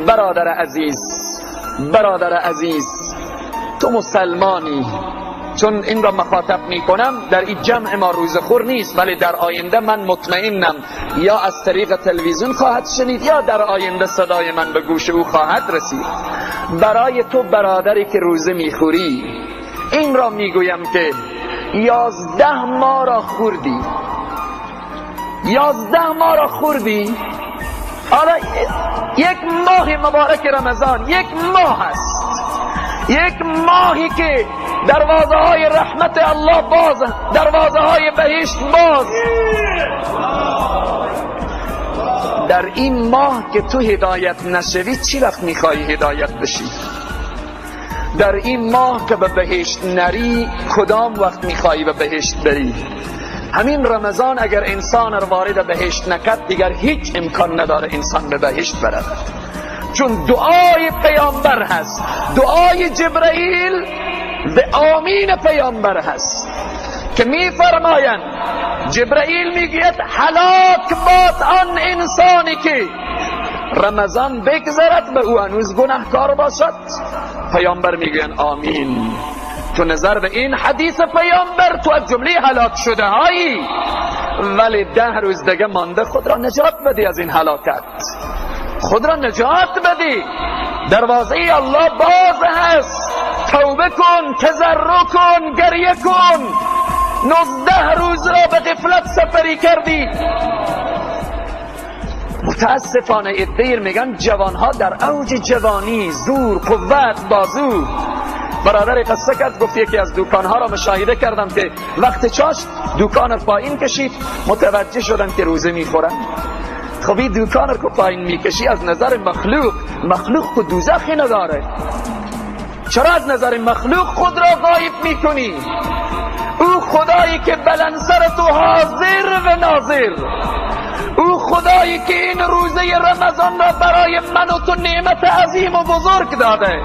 برادر عزیز تو مسلمانی، چون این را مخاطب می کنم در این جمع ما روزخور نیست، ولی در آینده من مطمئنم یا از طریق تلویزیون خواهد شنید یا در آینده صدای من به گوش او خواهد رسید. برای تو برادری که روزه میخوری این را میگویم که 11 ماه را خوردی، 11 ماه را خوردی. حالا یک ماه مبارک رمضان یک ماه است، یک ماهی که دروازه های رحمت الله باز، دروازه های بهشت باز. در این ماه که تو هدایت نشوی چی وقت میخوایی هدایت بشی؟ در این ماه که به بهشت نری کدام وقت میخوایی به بهشت بری؟ همین رمضان اگر انسان را وارد بهشت نکرد دیگر هیچ امکان نداره انسان به بهشت برد، چون دعای پیامبر هست، دعای جبرائیل به آمین پیامبر هست که میفرمایند جبرائیل میگوید هلاک باد آن انسانی که رمضان بگذرد به او هنوز گناهکار باشد. پیامبر میگوید آمین. تو نظر به این حدیث پیامبر تو از جمله هلاک شده هایی، ولی 10 روز دیگه مانده. خود را نجات بدی از این هلاکت، خود را نجات بدی. دروازه الله باز هست، توبه کن، تضرع کن، گریه کن. 19 روز را به غفلت سپری کردی. متاسفانه ادیر میگن جوانها در اوج جوانی، زور، قوت، بازو. برادر قصه کرد، گفت یکی از دکانها را مشاهده کردم که وقت چاش دکان پایین کشید، متوجه شدم که روزه میخورن. خب این دکان رو پایین میکشی از نظر مخلوق خود دوزخی نداره، چرا از نظر مخلوق خود را غایب میکنی؟ او خدایی که بلندسر تو حاضر و ناظر، او خدایی که این روزه رمضان را برای من و تو نعمت عظیم و بزرگ داده،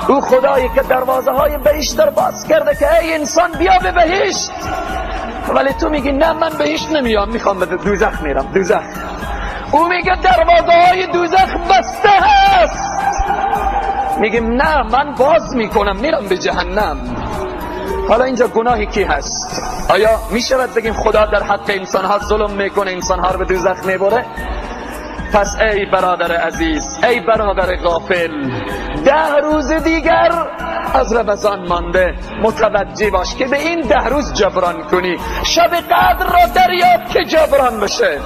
او خدایی که دروازه های بهشت در باز کرده که ای انسان بیا به بهشت، ولی تو میگی نه من بهشت نمیام، میخوام به دوزخ میرم. دوزخ او میگه دروازه های دوزخ بسته هست، میگیم نه من باز میکنم میرم به جهنم. حالا اینجا گناهی کی هست؟ آیا میشود بگیم خدا در حق انسانها ظلم میکنه، انسانها رو به دوزخ میبره؟ پس ای برادر عزیز، ای برادر غافل، 10 روز دیگر از رمضان مانده. متوجه باش که به این 10 روز جبران کنی، شب قدر را دریاب که جبران بشه.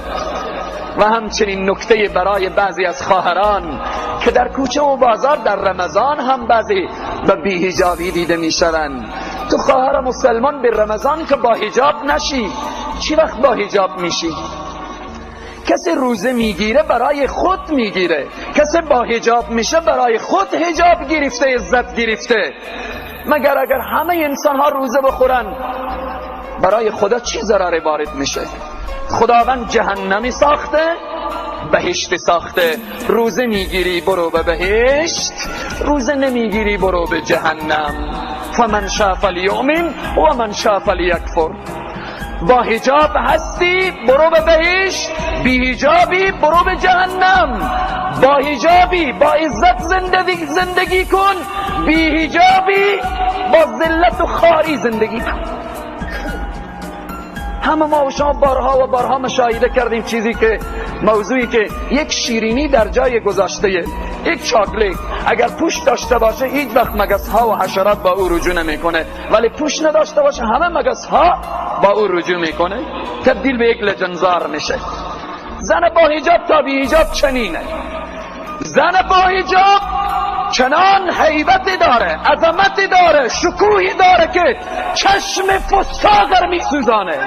و همچنین نکته برای بعضی از خواهران که در کوچه و بازار در رمضان هم بعضی به بی‌حجابی دیده میشوند. تو خواهر مسلمان به رمضان که با حجاب نشی، چی وقت با حجاب میشی؟ کسی روزه میگیره برای خود میگیره، کسی با حجاب میشه برای خود حجاب گرفته، عزت گرفته. مگر اگر همه انسان ها روزه بخورن برای خدا چی ضرر وارد میشه؟ خداوند جهنمی ساخته، بهشت ساخته. روزه میگیری برو به بهشت، روزه نمیگیری برو به جهنم. فمن شاء فلیؤمن و من شاء فلیکفر. با حجاب هستی برو به بهشت، بی حجابی برو به جهنم. با حجابی با عزت زندگی کن، بی حجابی با ذلت و خواری زندگی کن. همه ما و شما بارها و بارها مشاهده کردیم چیزی که موضوعی که یک شیرینی در جای گذاشته، یک چاکلیت اگر پوش داشته باشه هیچ وقت مگس ها و حشرات با او رجوع نمیکنه، ولی پوش نداشته باشه همه مگس ها با او رجوع میکنه، تبدیل به یک لجنزار میشه. زن با حجاب تا بی حجاب چنینه. زن با حجاب چنان هیبتی داره، عظمتی داره، شکوهی داره که چشم فساقر میسوزانه.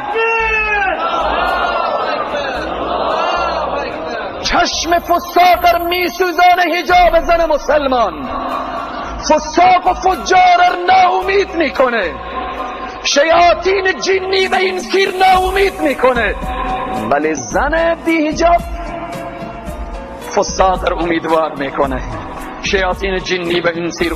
چشم فساقر میسوزانه حجاب زن مسلمان. فساق و فجار ناامید میکنه، شیاطین جنی و انسیر ناامید میکنه، ولی زن بی حجاب فساقر امیدوار میکنه، شیاطین جنی و انسیر